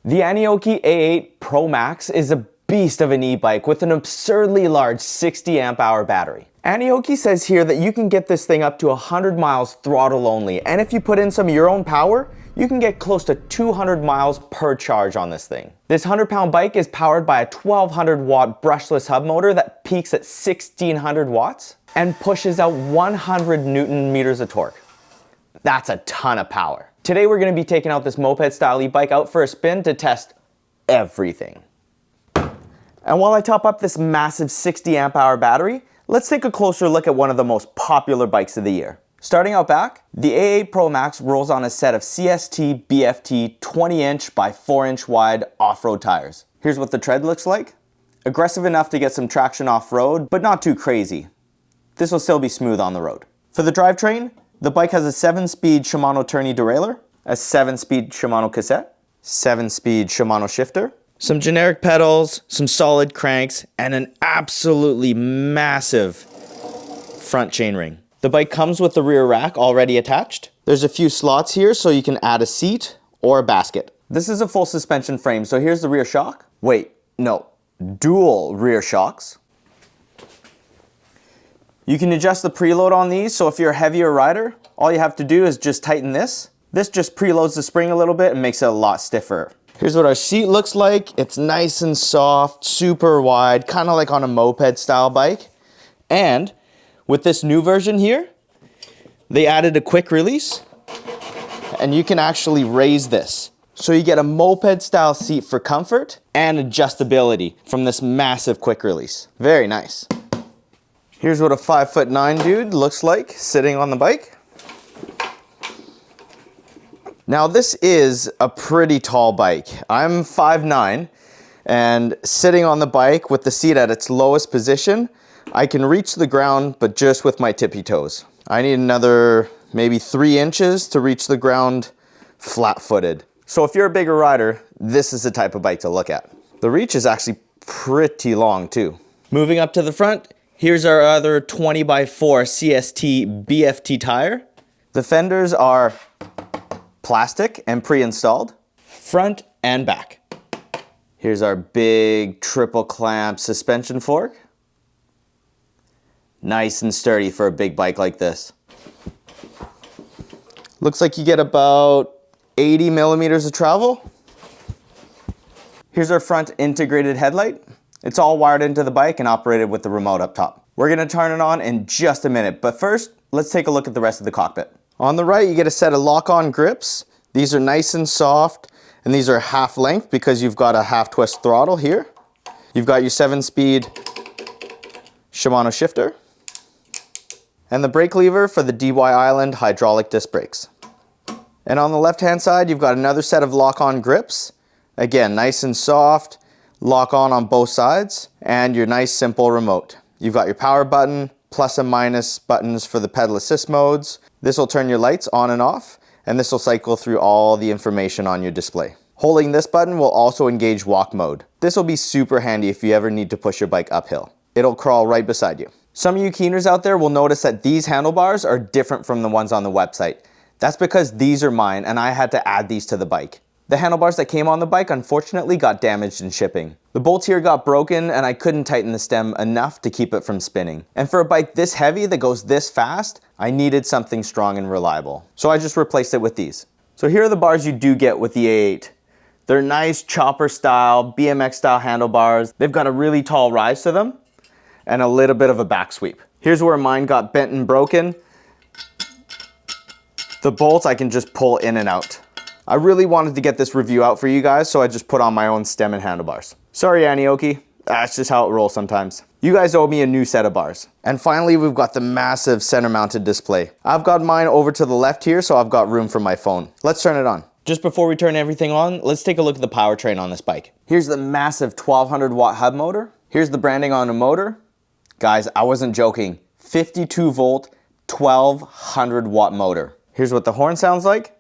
The Aniioki A8 Pro Max is a beast of an e-bike with an absurdly large 60 amp hour battery. Aniioki says here that you can get this thing up to 100 miles throttle only, and if you put in some of your own power, you can get close to 200 miles per charge on this thing. This 100-pound bike is powered by a 1200 watt brushless hub motor that peaks at 1600 watts and pushes out 100 Newton meters of torque. That's a ton of power. Today we're going to be taking out this Moped-Style e-bike out for a spin to test everything. And while I top up this massive 60 amp hour battery, let's take a closer look at one of the most popular bikes of the year. Starting out back, the A8 Pro Max rolls on a set of CST BFT 20-inch by 4-inch wide off-road tires. Here's what the tread looks like. Aggressive enough to get some traction off-road, but not too crazy. This will still be smooth on the road. For the drivetrain, the bike has a 7-speed Shimano tourney derailleur, a 7-speed Shimano cassette, 7-speed Shimano shifter, some generic pedals, some solid cranks, and an absolutely massive front chainring. The bike comes with the rear rack already attached. There's a few slots here so you can add a seat or a basket. This is a full suspension frame, so here's the rear shock. Wait, no, dual rear shocks. You can adjust the preload on these, so if you're a heavier rider, all you have to do is just tighten this. This just preloads the spring a little bit and makes it a lot stiffer. Here's what our seat looks like. It's nice and soft, super wide, kind of like on a moped-style bike. And with this new version here, they added a quick release, and you can actually raise this. So you get a moped-style seat for comfort and adjustability from this massive quick release. Very nice. Here's what a 5'9" dude looks like sitting on the bike. Now this is a pretty tall bike. I'm 5'9", and sitting on the bike with the seat at its lowest position, I can reach the ground, but just with my tippy toes. I need another maybe 3 inches to reach the ground flat-footed. So if you're a bigger rider, this is the type of bike to look at. The reach is actually pretty long too. Moving up to the front, here's our other 20x4 CST BFT tire. The fenders are plastic and pre-installed, front and back. Here's our big triple clamp suspension fork. Nice and sturdy for a big bike like this. Looks like you get about 80 millimeters of travel. Here's our front integrated headlight. It's all wired into the bike and operated with the remote up top. We're gonna turn it on in just a minute, but first, let's take a look at the rest of the cockpit. On the right, you get a set of lock-on grips. These are nice and soft, and these are half length because you've got a half twist throttle here. You've got your 7-speed Shimano shifter, and the brake lever for the DY Island hydraulic disc brakes. And on the left-hand side, you've got another set of lock-on grips. Again, nice and soft, lock on both sides, and your nice simple remote. You've got your power button, plus and minus buttons for the pedal assist modes. This will turn your lights on and off, and this will cycle through all the information on your display. Holding this button will also engage walk mode. This will be super handy if you ever need to push your bike uphill. It'll crawl right beside you. Some of you keeners out there will notice that these handlebars are different from the ones on the website. That's because these are mine and I had to add these to the bike. The handlebars that came on the bike unfortunately got damaged in shipping. The bolts here got broken and I couldn't tighten the stem enough to keep it from spinning. And for a bike this heavy that goes this fast, I needed something strong and reliable. So I just replaced it with these. So here are the bars you do get with the A8. They're nice chopper style, BMX style handlebars. They've got a really tall rise to them and a little bit of a back sweep. Here's where mine got bent and broken. The bolts I can just pull in and out. I really wanted to get this review out for you guys, so I just put on my own stem and handlebars. Sorry, Aniioki. That's just how it rolls sometimes. You guys owe me a new set of bars. And finally, we've got the massive center mounted display. I've got mine over to the left here, so I've got room for my phone. Let's turn it on. Just before we turn everything on, let's take a look at the powertrain on this bike. Here's the massive 1200 watt hub motor. Here's the branding on the motor. Guys, I wasn't joking. 52 volt, 1200 watt motor. Here's what the horn sounds like.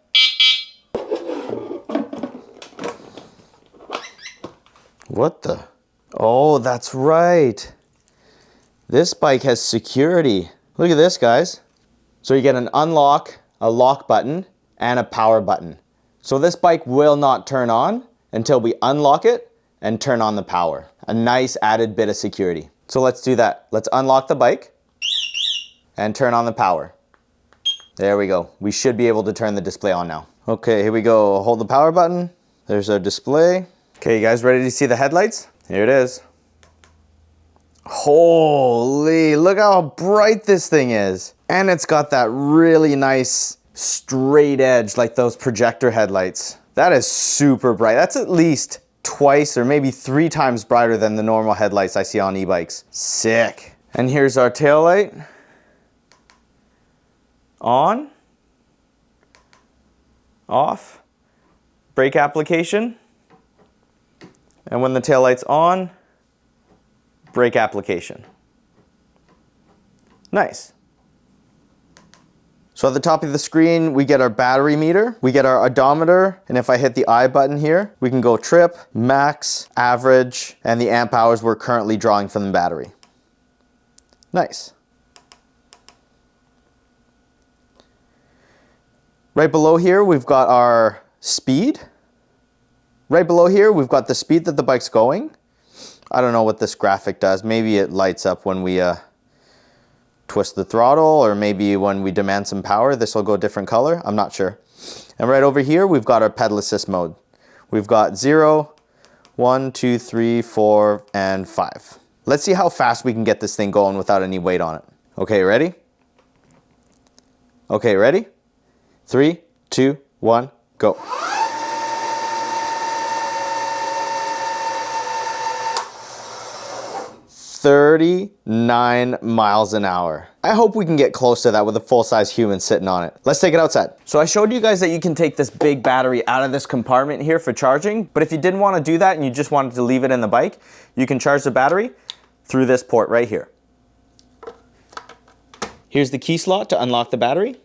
What the? Oh, that's right. This bike has security. Look at this, guys. So you get an unlock, a lock button, and a power button. So this bike will not turn on until we unlock it and turn on the power. A nice added bit of security. So let's do that. Let's unlock the bike and turn on the power. There we go. We should be able to turn the display on now. Okay, here we go. Hold the power button. There's our display. Okay, you guys ready to see the headlights? Here it is. Holy, look how bright this thing is. And it's got that really nice straight edge like those projector headlights. That is super bright. That's at least twice or maybe 3 times brighter than the normal headlights I see on e-bikes. Sick. And here's our tail light. On. Off. Brake application. And when the tail light's on, brake application. Nice. So at the top of the screen, we get our battery meter, we get our odometer, and if I hit the I button here, we can go trip, max, average, and the amp hours we're currently drawing from the battery. Nice. Right below here, we've got our speed. Right below here, we've got the speed that the bike's going. I don't know what this graphic does. Maybe it lights up when we twist the throttle, or maybe when we demand some power, this will go a different color. I'm not sure. And right over here, we've got our pedal assist mode. We've got 0, 1, 2, 3, 4, and 5. Let's see how fast we can get this thing going without any weight on it. Okay, ready? Okay, ready? 3, 2, 1, go. 39 miles an hour. I hope we can get close to that with a full-size human sitting on it. Let's take it outside. So I showed you guys that you can take this big battery out of this compartment here for charging, but if you didn't want to do that and you just wanted to leave it in the bike, you can charge the battery through this port right here. Here's the key slot to unlock the battery.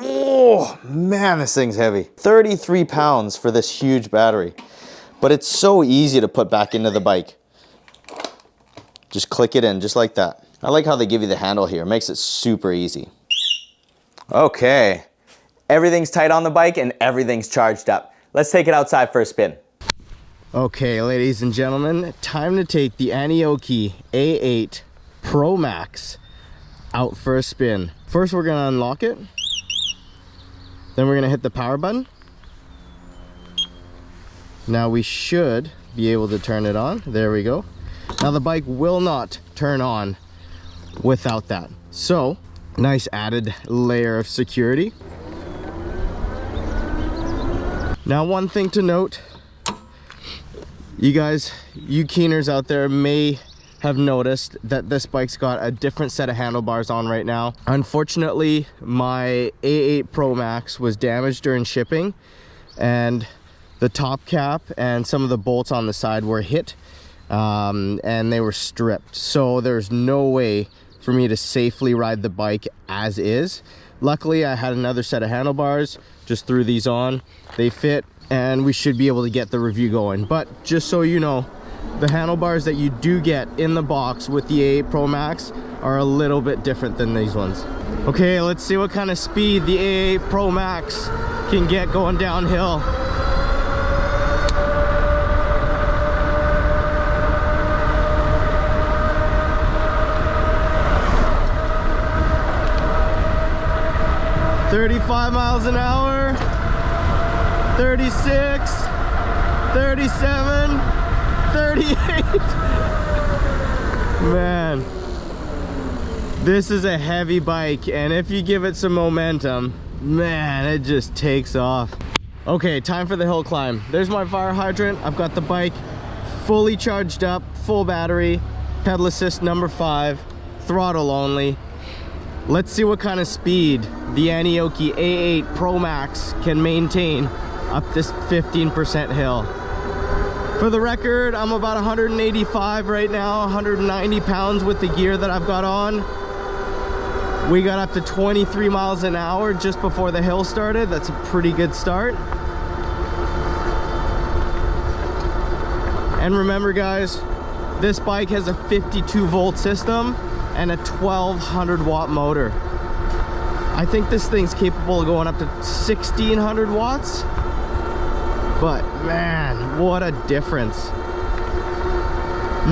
Oh man, this thing's heavy. 33 pounds for this huge battery. But it's so easy to put back into the bike. Just click it in, just like that. I like how they give you the handle here. It makes it super easy. Okay, everything's tight on the bike and everything's charged up. Let's take it outside for a spin. Okay, ladies and gentlemen, time to take the Aniioki A8 Pro Max out for a spin. First, we're gonna unlock it. Then we're gonna hit the power button. Now we should be able to turn it on. There we go. Now the bike will not turn on without that. So, nice added layer of security. Now one thing to note, you guys, you keeners out there may have noticed that this bike's got a different set of handlebars on right now. Unfortunately, my A8 Pro Max was damaged during shipping, and the top cap and some of the bolts on the side were hit, and they were stripped. So there's no way for me to safely ride the bike as is. Luckily, I had another set of handlebars, just threw these on. They fit, and we should be able to get the review going. But just so you know, the handlebars that you do get in the box with the A8 Pro Max are a little bit different than these ones. Okay, let's see what kind of speed the A8 Pro Max can get going downhill. $35 miles an hour, 36, 37, 38. Man, this is a heavy bike, and if you give it some momentum, man, it just takes off. Okay, time for the hill climb. There's my fire hydrant. I've got the bike fully charged up, full battery, pedal assist number 5, throttle only. Let's see what kind of speed the Aniioki A8 Pro Max can maintain up this 15% hill. For the record, I'm about 185 right now, 190 pounds with the gear that I've got on. We got up to 23 miles an hour just before the hill started. That's a pretty good start. And remember guys, this bike has a 52 volt system and a 1200 watt motor. I think this thing's capable of going up to 1600 watts. But man, what a difference.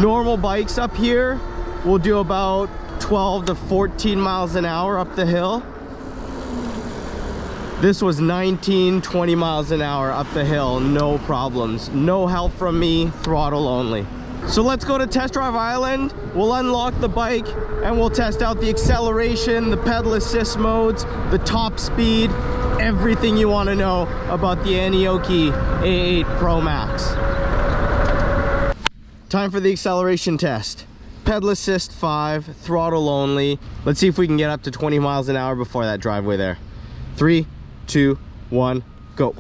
Normal bikes up here will do about 12 to 14 miles an hour up the hill. This was 19, 20 miles an hour up the hill, no problems. No help from me, throttle only. So let's go to Test Drive Island. We'll unlock the bike and we'll test out the acceleration, the pedal assist modes, the top speed, everything you want to know about the Aniioki A8 Pro Max. Time for the acceleration test. Pedal assist 5, throttle only. Let's see if we can get up to 20 miles an hour before that driveway there. 3, 2, 1, go.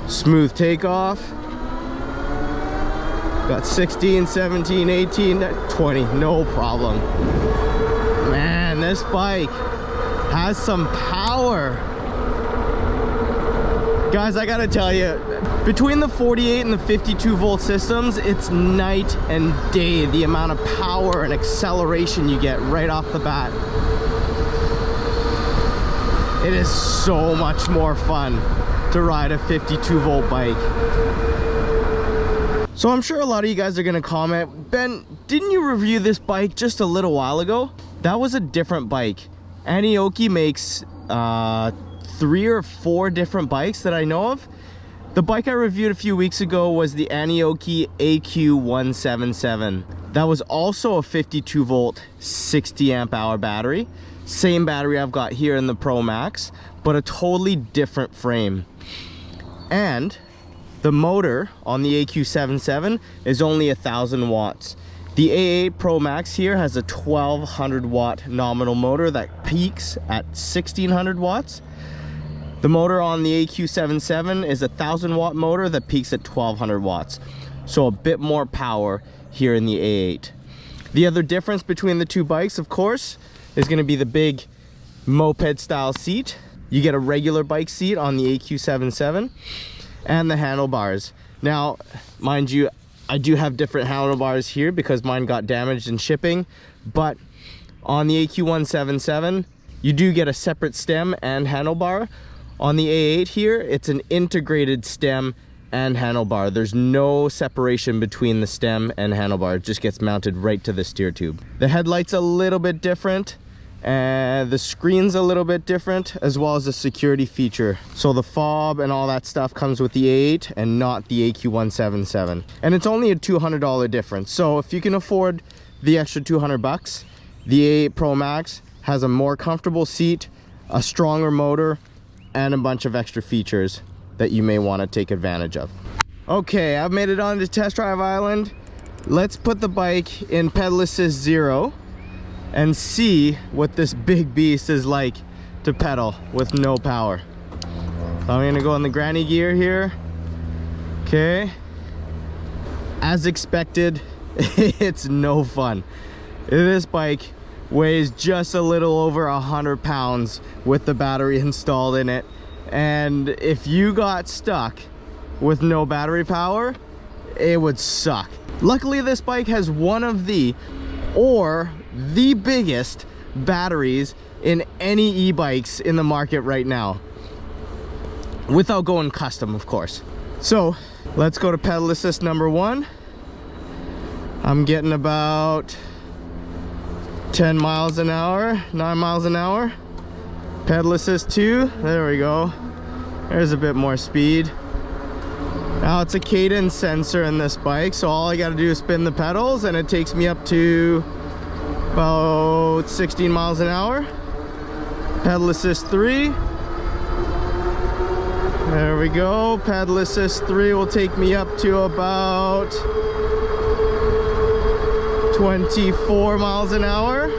Smooth takeoff. Got 16, 17, 18, 20, no problem. Man, this bike has some power. Guys, I gotta tell you, between the 48 and the 52 volt systems, it's night and day the amount of power and acceleration you get right off the bat. It is so much more fun to ride a 52 volt bike. So I'm sure a lot of you guys are gonna comment, Ben, didn't you review this bike just a little while ago? That was a different bike. Aniioki makes 3 or 4 different bikes that I know of. The bike I reviewed a few weeks ago was the Aniioki AQ177. That was also a 52 volt, 60 amp hour battery. Same battery I've got here in the Pro Max, but a totally different frame. And the motor on the AQ77 is only 1000 watts. The A8 Pro Max here has a 1200 watt nominal motor that peaks at 1600 watts. The motor on the AQ77 is a 1000 watt motor that peaks at 1200 watts. So a bit more power here in the A8. The other difference between the two bikes, of course, is going to be the big moped-style seat. You get a regular bike seat on the AQ77 and the handlebars. Now, mind you, I do have different handlebars here because mine got damaged in shipping, but on the AQ177, you do get a separate stem and handlebar. On the A8 here, it's an integrated stem and handlebar. There's no separation between the stem and handlebar. It just gets mounted right to the steer tube. The headlight's a little bit different, and the screen's a little bit different, as well as the security feature. So the fob and all that stuff comes with the A8 and not the AQ177. And it's only a $200 difference. So if you can afford the extra 200 bucks, the A8 Pro Max has a more comfortable seat, a stronger motor, and a bunch of extra features that you may want to take advantage of. Okay, I've made it on to Test Drive Island. Let's put the bike in pedal assist 0 and see what this big beast is like to pedal with no power. I'm gonna go in the granny gear here. Okay. As expected, it's no fun. This bike weighs just a little over 100 pounds with the battery installed in it. And if you got stuck with no battery power, it would suck. Luckily, this bike has one of the biggest batteries in any e-bikes in the market right now, without going custom, of course. So let's go to pedal assist number 1. I'm getting about 10 miles an hour, 9 miles an hour. Pedal assist 2, there we go. There's a bit more speed. Now it's a cadence sensor in this bike, so all I gotta do is spin the pedals and it takes me up to about 16 miles an hour. Pedal assist 3. There we go. Pedal assist 3 will take me up to about 24 miles an hour.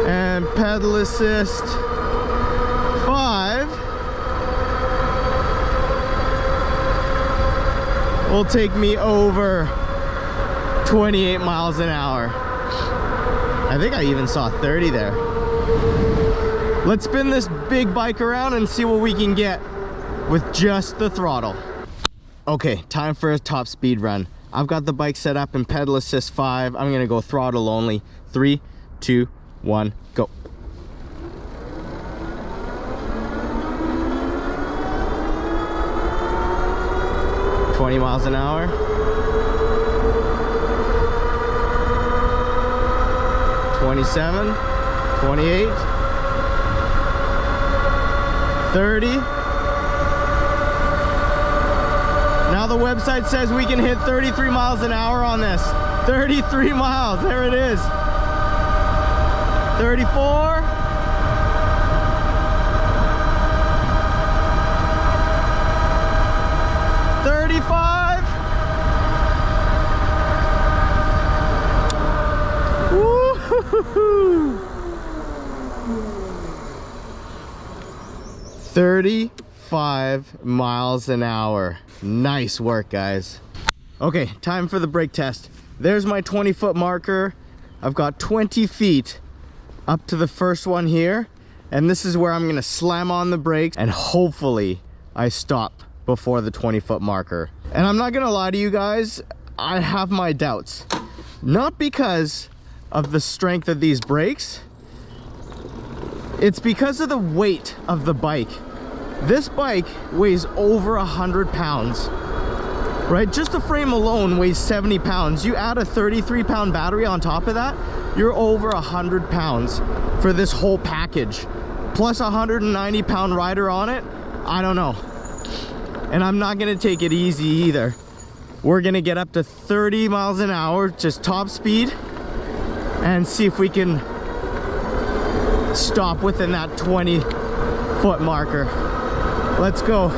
And pedal assist 5 will take me over 28 miles an hour. I think I even saw 30 there. Let's spin this big bike around and see what we can get with just the throttle. Okay, time for a top speed run. I've got the bike set up in pedal assist 5. I'm gonna go throttle only. 3, 2, 1, go. miles an hour. 27, 28, 30. Now the website says we can hit 33 miles an hour on this. 33 miles, there it is. 34. 35. Woo-hoo-hoo-hoo. 35 miles an hour. Nice work, guys. Okay, time for the brake test. There's my 20-foot marker. I've got 20 feet up to the first one here, and this is where I'm gonna slam on the brakes and hopefully I stop before the 20-foot marker. And I'm not gonna lie to you guys, I have my doubts. Not because of the strength of these brakes, it's because of the weight of the bike. This bike weighs over 100 pounds, right? Just the frame alone weighs 70 pounds. You add a 33-pound battery on top of that, you're over 100 pounds for this whole package. Plus a 190-pound rider on it, I don't know. And I'm not gonna take it easy either. We're gonna get up to 30 miles an hour, just top speed, and see if we can stop within that 20-foot marker. Let's go.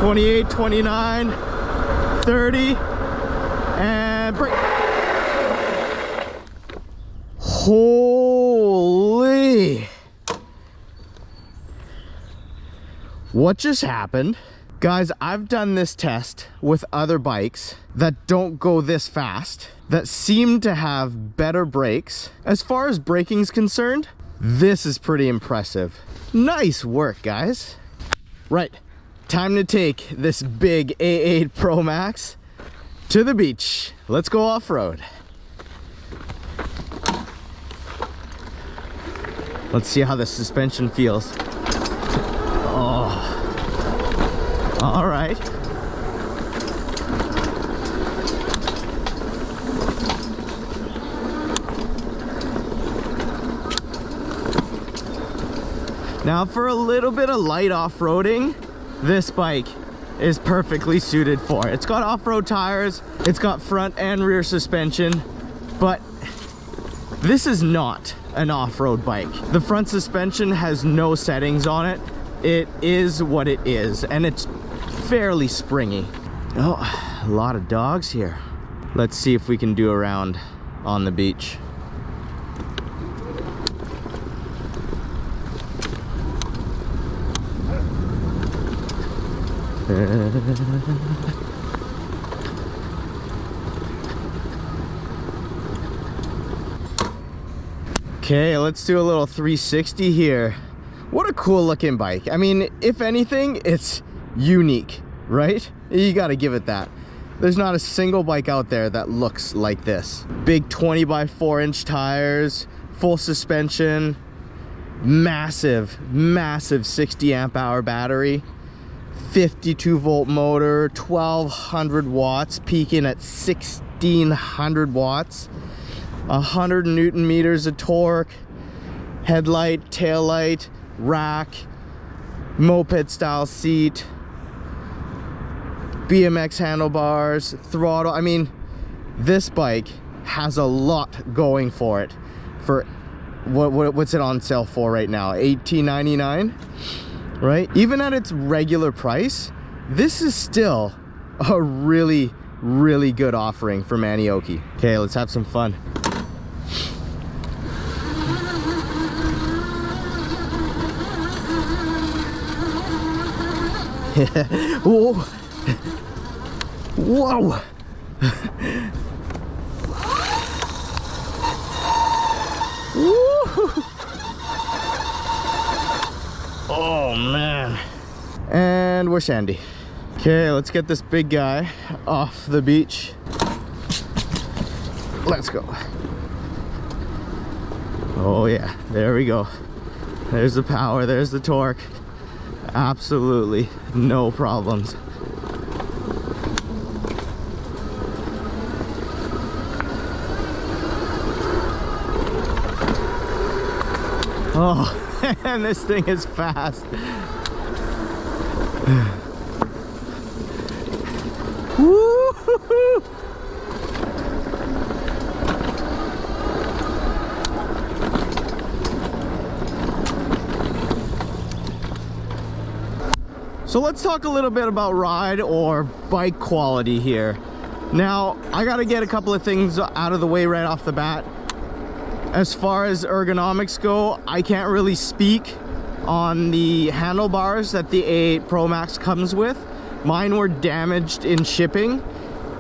28, 29, 30, and brake. Holy! What just happened? Guys, I've done this test with other bikes that don't go this fast, that seem to have better brakes. As far as braking's concerned, this is pretty impressive. Nice work, guys. Right, time to take this big A8 Pro Max to the beach. Let's go off-road. Let's see how the suspension feels. Oh. All right. Now for a little bit of light off-roading, this bike is perfectly suited for it. It's got off-road tires, it's got front and rear suspension, but this is not an off-road bike. The front suspension has no settings on it. It is what it is, and it's fairly springy. Oh, a lot of dogs here. Let's see if we can do a round on the beach. Okay, let's do a little 360 here. What a cool looking bike. I mean, if anything, it's unique, right? You gotta give it that. There's not a single bike out there that looks like this. Big 20 by 4-inch tires, full suspension, massive 60 amp hour battery, 52 volt motor, 1200 watts, peaking at 1600 watts, 100 Newton meters of torque, headlight, tail light, rack, moped style seat, BMX handlebars, throttle. I mean, this bike has a lot going for it. For what's it on sale for right now? $18.99, right? Even at its regular price, this is still a really good offering from Aniioki. Okay, let's have some fun. Whoa! Whoa! Oh man! And we're sandy. Okay, let's get this big guy off the beach. Let's go. Oh yeah, there we go. There's the power, there's the torque. Absolutely no problems. Oh, and this thing is fast. Woo-hoo-hoo. So let's talk a little bit about ride or bike quality here. Now, I gotta get a couple of things out of the way right off the bat. As far as ergonomics go, I can't really speak on the handlebars that the A8 Pro Max comes with. Mine were damaged in shipping,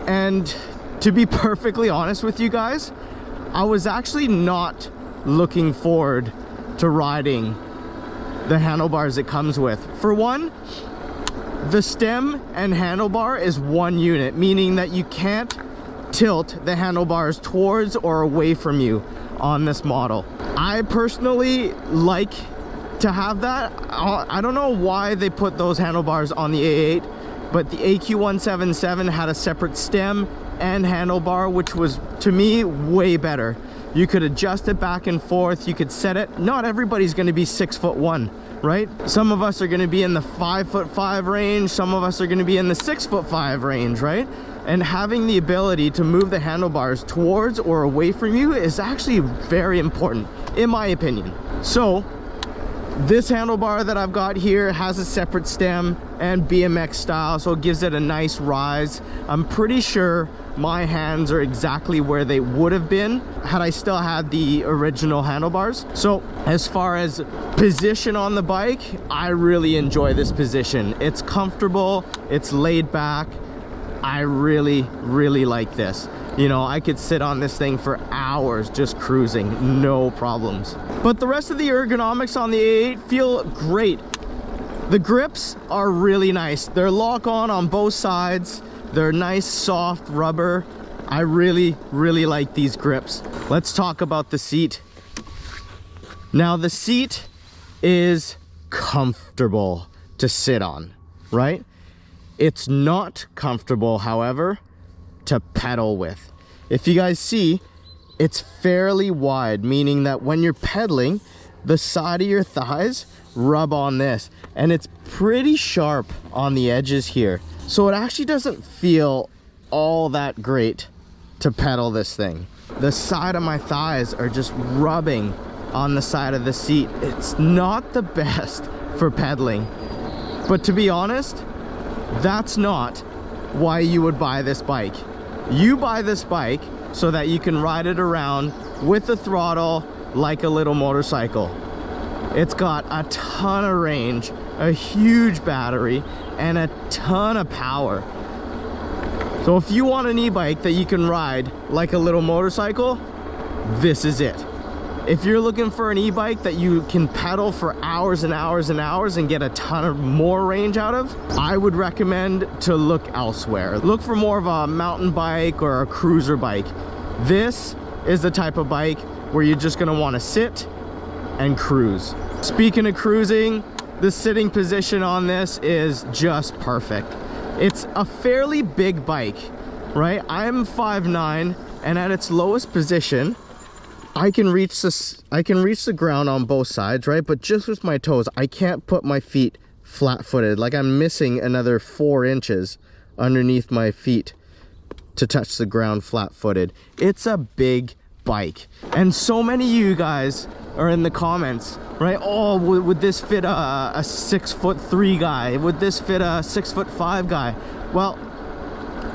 and to be perfectly honest with you guys, I was actually not looking forward to riding the handlebars it comes with. For one, the stem and handlebar is one unit, meaning that you can't tilt the handlebars towards or away from you on this model. I personally like to have that. I don't know why they put those handlebars on the A8, but the AQ177 had a separate stem and handlebar, which was, to me, way better. You could adjust it back and forth, you could set it. Not everybody's gonna be 6'1", right? Some of us are gonna be in the 5'5" range, some of us are gonna be in the 6'5" range, right? And having the ability to move the handlebars towards or away from you is actually very important, in my opinion. So, this handlebar that I've got here has a separate stem and BMX style, so it gives it a nice rise. I'm pretty sure my hands are exactly where they would have been had I still had the original handlebars. So as far as position on the bike, I really enjoy this position. It's comfortable, it's laid back. I really like this. You know, I could sit on this thing for hours just cruising, no problems. But the rest of the ergonomics on the A8 feel great. The grips are really nice. They're lock-on both sides. They're nice, soft rubber. I really like these grips. Let's talk about the seat. Now, the seat is comfortable to sit on, right? It's not comfortable, however, to pedal with. If you guys see, it's fairly wide, meaning that when you're pedaling, the side of your thighs rub on this, and it's pretty sharp on the edges here. So it actually doesn't feel all that great to pedal this thing. The side of my thighs are just rubbing on the side of the seat. It's not the best for pedaling, but to be honest, that's not why you would buy this bike. You buy this bike so that you can ride it around with the throttle like a little motorcycle. It's got a ton of range, a huge battery, and a ton of power. So if you want an e-bike that you can ride like a little motorcycle, this is it. If you're looking for an e-bike that you can pedal for hours and hours and hours and get a ton of more range out of, I would recommend to look elsewhere. Look for more of a mountain bike or a cruiser bike. This is the type of bike where you're just gonna wanna sit and cruise. Speaking of cruising, the sitting position on this is just perfect. It's a fairly big bike, right? I'm 5'9", and at its lowest position, I can reach the ground on both sides, right? But just with my toes, I can't put my feet flat-footed. Like I'm missing another 4 inches underneath my feet to touch the ground flat-footed. It's a big bike. And so many of you guys are in the comments, right? Oh, would this fit a 6'3" guy? Would this fit a 6'5" guy? Well,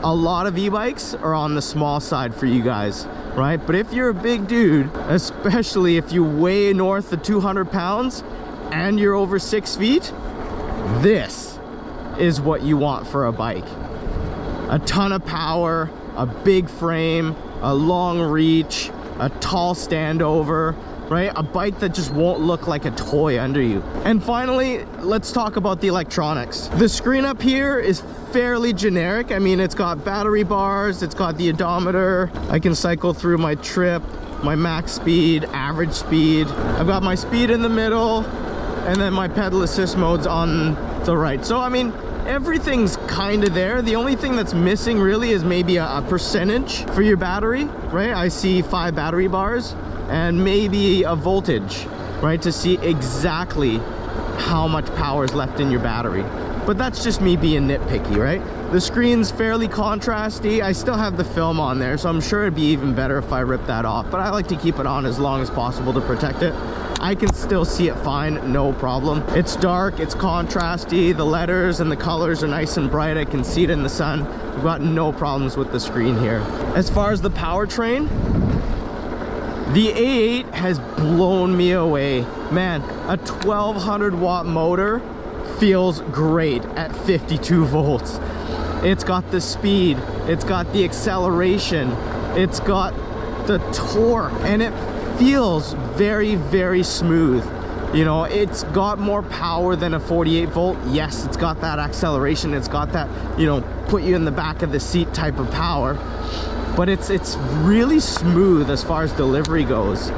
a lot of e-bikes are on the small side for you guys, right? But if you're a big dude, especially if you weigh north of 200 pounds and you're over 6 feet, this is what you want for a bike. A ton of power, a big frame, a long reach, a tall standover, right? A bike that just won't look like a toy under you. And finally, let's talk about the electronics. The screen up here is fairly generic. I mean, it's got battery bars, it's got the odometer. I can cycle through my trip, my max speed, average speed. I've got my speed in the middle, and then my pedal assist mode's on the right. So I mean, everything's kind of there. The only thing that's missing really is maybe a percentage for your battery, right? I see 5 battery bars and maybe a voltage, right, to see exactly how much power is left in your battery. But that's just me being nitpicky, right? The screen's fairly contrasty. I still have the film on there, so I'm sure it'd be even better if I rip that off, but I like to keep it on as long as possible to protect it. I can still see it fine, no problem. It's dark, it's contrasty, the letters and the colors are nice and bright. I can see it in the sun. I've got no problems with the screen here. As far as the powertrain, the A8 has blown me away. Man, a 1200 watt motor feels great at 52 volts. It's got the speed, it's got the acceleration, it's got the torque, and it feels very, very smooth. You know, it's got more power than a 48 volt. Yes, it's got that acceleration, it's got that, you know, put you in the back of the seat type of power, but it's really smooth as far as delivery goes,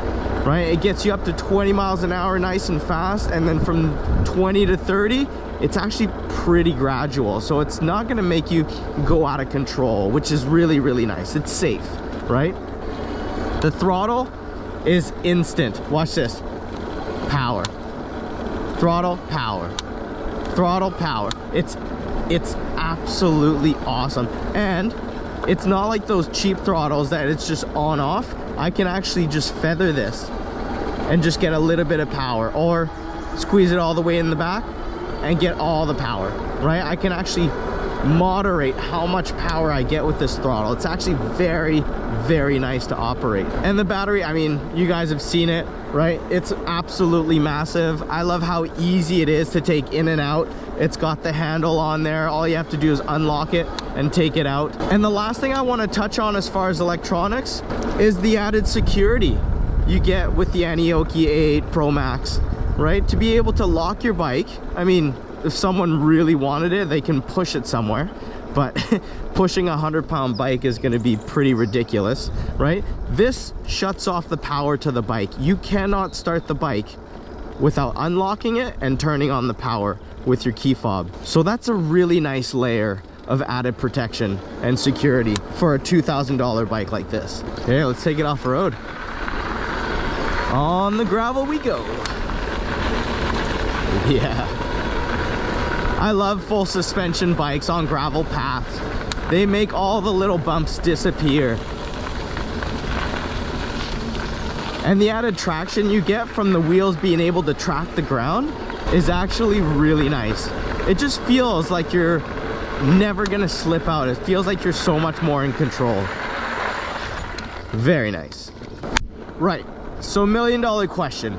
right? It gets you up to 20 miles an hour nice and fast, and then from 20 to 30 it's actually pretty gradual, so it's not going to make you go out of control, which is really, really nice. It's safe, right? The throttle is instant. Watch this. Power, throttle, power, throttle, power. It's absolutely awesome. And it's not like those cheap throttles that it's just on off. I can actually just feather this and just get a little bit of power, or squeeze it all the way in the back and get all the power, right? I can actually moderate how much power I get with this throttle. It's actually very, very nice to operate. And the battery, I mean, you guys have seen it, right? It's absolutely massive. I love how easy it is to take in and out. It's got the handle on there. All you have to do is unlock it and take it out. And the last thing I want to touch on as far as electronics is the added security you get with the Aniioki A8 Pro Max, right? To be able to lock your bike. I mean, if someone really wanted it, they can push it somewhere, but pushing a 100-pound bike is going to be pretty ridiculous, right? This shuts off the power to the bike. You cannot start the bike without unlocking it and turning on the power with your key fob. So that's a really nice layer of added protection and security for a $2,000 bike like this. Okay, let's take it off the road. On the gravel we go. Yeah. I love full suspension bikes on gravel paths. They make all the little bumps disappear. And the added traction you get from the wheels being able to track the ground is actually really nice. It just feels like you're never gonna slip out. It feels like you're so much more in control. Very nice. Right, so $1 million question.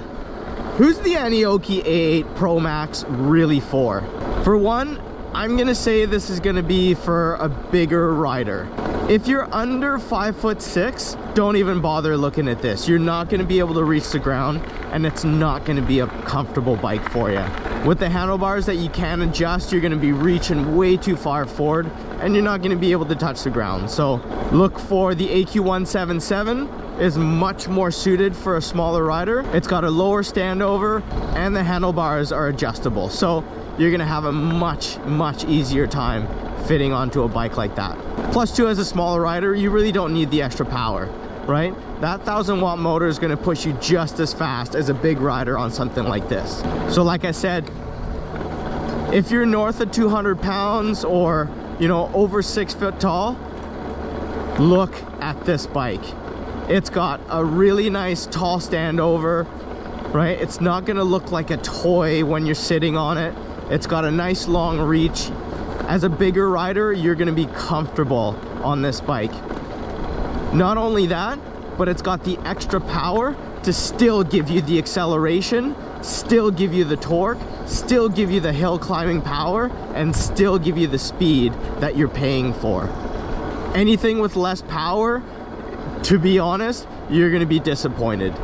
Who's the Aniioki A8 Pro Max really for? For one, I'm gonna say this is gonna be for a bigger rider. If you're under 5'6", don't even bother looking at this. You're not gonna be able to reach the ground, and it's not gonna be a comfortable bike for you. With the handlebars that you can adjust, you're gonna be reaching way too far forward, and you're not gonna be able to touch the ground. So look for the AQ177. Is much more suited for a smaller rider. It's got a lower standover, and the handlebars are adjustable. So you're gonna have a much easier time fitting onto a bike like that. Plus two, as a smaller rider, you really don't need the extra power, right? That 1,000 watt motor is gonna push you just as fast as a big rider on something like this. So like I said, if you're north of 200 pounds or, you know, over 6 foot tall, look at this bike. It's got a really nice tall standover, right? It's not gonna look like a toy when you're sitting on it. It's got a nice long reach. As a bigger rider, you're gonna be comfortable on this bike. Not only that, but it's got the extra power to still give you the acceleration, still give you the torque, still give you the hill climbing power, and still give you the speed that you're paying for. Anything with less power, to be honest, you're gonna be disappointed.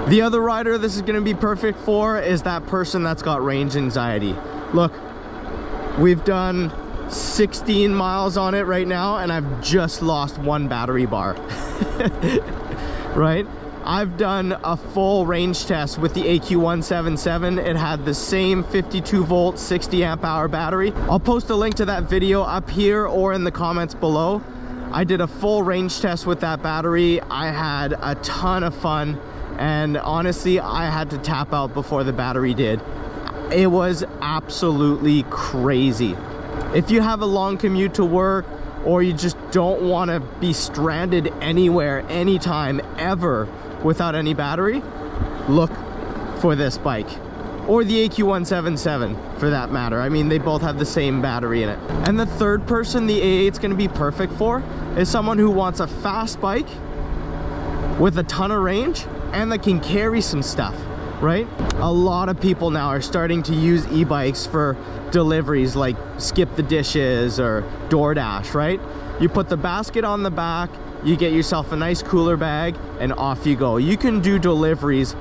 The other rider this is gonna be perfect for is that person that's got range anxiety. Look, we've done 16 miles on it right now, and I've just lost 1 battery bar. Right? I've done a full range test with the AQ177. It had the same 52 volt, 60 amp hour battery. I'll post a link to that video up here or in the comments below. I did a full range test with that battery. I had a ton of fun, and honestly, I had to tap out before the battery did. It was absolutely crazy. If you have a long commute to work, or you just don't want to be stranded anywhere, anytime, ever without any battery, look for this bike. Or the AQ177 for that matter. I mean, they both have the same battery in it. And the third person the A8's gonna be perfect for is someone who wants a fast bike with a ton of range and that can carry some stuff, right? A lot of people now are starting to use e-bikes for deliveries like Skip the Dishes or DoorDash, right? You put the basket on the back, you get yourself a nice cooler bag, and off you go. You can do deliveries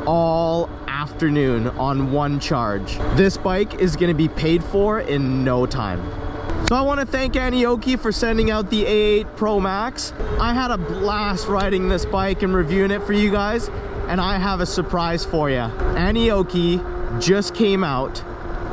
all afternoon on one charge. This bike is going to be paid for in no time. So I want to thank Aniioki for sending out the A8 Pro Max. I had a blast riding this bike and reviewing it for you guys, and I have a surprise for you. Aniioki just came out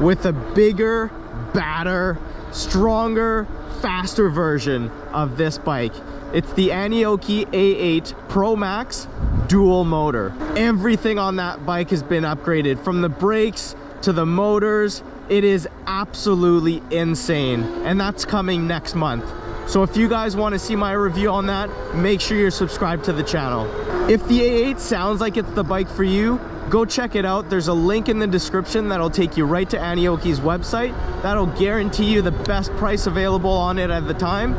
with a bigger, badder, stronger, faster version of this bike. It's the Aniioki A8 Pro Max dual motor. Everything on that bike has been upgraded, from the brakes to the motors. It is absolutely insane, and that's coming next month. So if you guys want to see my review on that, make sure you're subscribed to the channel. If the A8 sounds like it's the bike for you, go check it out. There's a link in the description that'll take you right to Aniioki's website. That'll guarantee you the best price available on it at the time.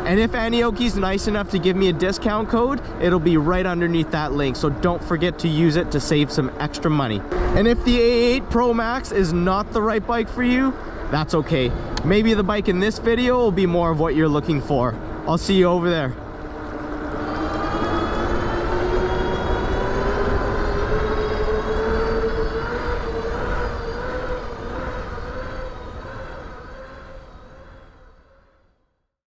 And if Aniioki's nice enough to give me a discount code, it'll be right underneath that link. So don't forget to use it to save some extra money. And if the A8 Pro Max is not the right bike for you, that's okay. Maybe the bike in this video will be more of what you're looking for. I'll see you over there.